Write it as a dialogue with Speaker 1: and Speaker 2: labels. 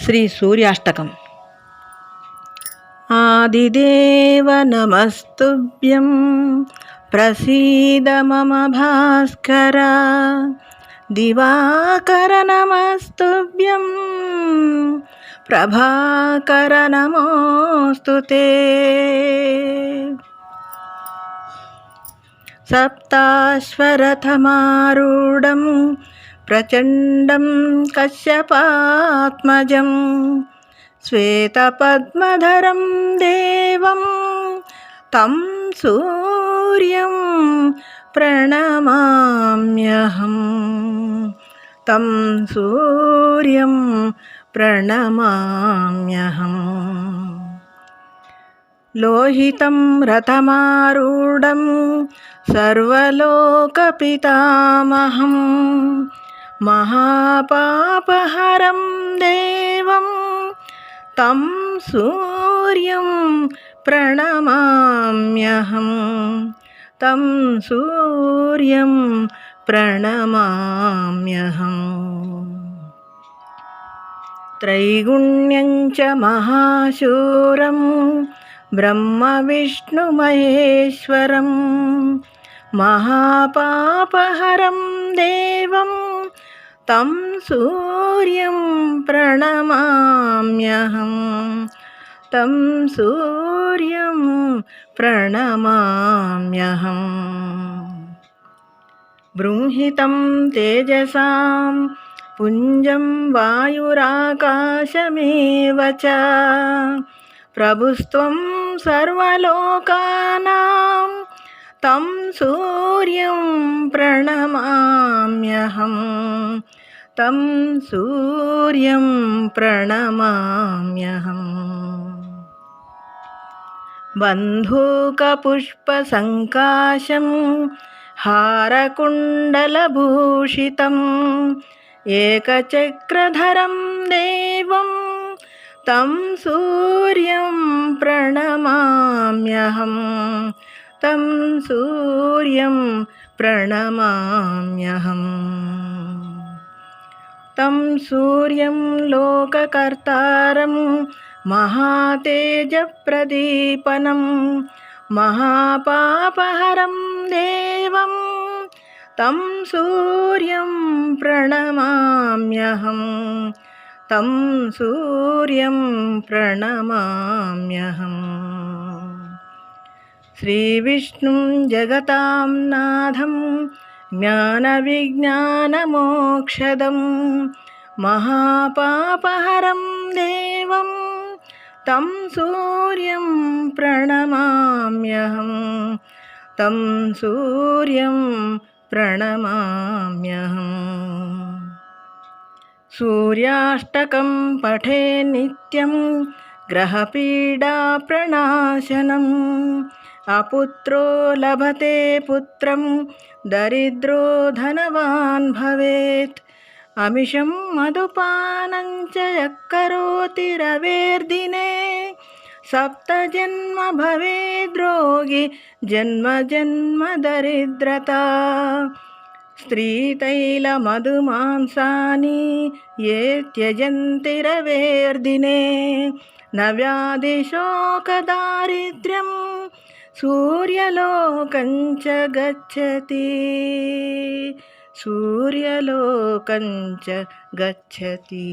Speaker 1: శ్రీ సూర్యాష్టకం. ఆదిదేవ నమస్తుభ్యం ప్రసీద మమ భాస్కర, దివాకర నమస్తుభ్యం ప్రభాకర నమోస్తుతే. సప్తాశ్వరథమారూఢం ప్రచండం కశ్యపాత్మజం, శ్వేతపద్మధరం దేవం తం సూర్యం ప్రణమామ్యహం. తం సూర్యం ప్రణమామ్యహం. లోహితం రథమారూఢం సర్వలోకపితామహం, మహాపాపహరం దేవం తం సూర్యం ప్రణమామ్యహం. తం సూర్యం ప్రణమామ్యహం. త్రైగుణ్యం చ మహాశూరం బ్రహ్మ విష్ణు మహేశ్వరం, మహాపాపహరం దేవం తం సూర్యం ప్రణమామ్యహం. తం సూర్యం ప్రణమామ్యహం. బృంహితం తేజసాం పుంజం వాయురాకాశమేవ చ, ప్రభుస్త్వం సర్వలోకానాం తం సూర్యం ప్రణమామ్యహం. తం సూర్యం ప్రణమామ్యహం. బంధూకపుష్పసంకాశం హారకుండలభూషితం, ఏకచక్రధరం దేవం తం సూర్యం ప్రణమామ్యహం. తం సూర్యం ప్రణమామ్యహం. తం సూర్యం లోకకర్తారం మహాతేజప్రదీపనం, మహాపాపహరం దేవం తం సూర్యం ప్రణమామ్యహం. తం సూర్యం ప్రణమామ్యహం. శ్రీవిష్ణుం జగతాం నాథం జ్ఞానవిజ్ఞానమోక్షదం, మహాపాపహరం దేవం తం సూర్యం ప్రణమామ్యహం. తం సూర్యం ప్రణమామ్యహం. సూర్యాష్టకం పఠే నిత్యం గ్రహపీడా ప్రణాశనం, అపుత్రో లభతే పుత్రం దరిద్రో ధనవాన్ భవేత్, అమిషం మధుపానం చ యః కరోతి రవేర్దినే, సప్తజన్మ భవేద్రోగి జన్మ జన్మ దరిద్రత. స్త్రీతైలమధుమాంసాని ఏ త్యజంతి రవేర్దినే, న వ్యాధిశోకదారిద్ర్యం సూర్యలోకం చ గచ్చతి. సూర్యలోకం చ గచ్చతి.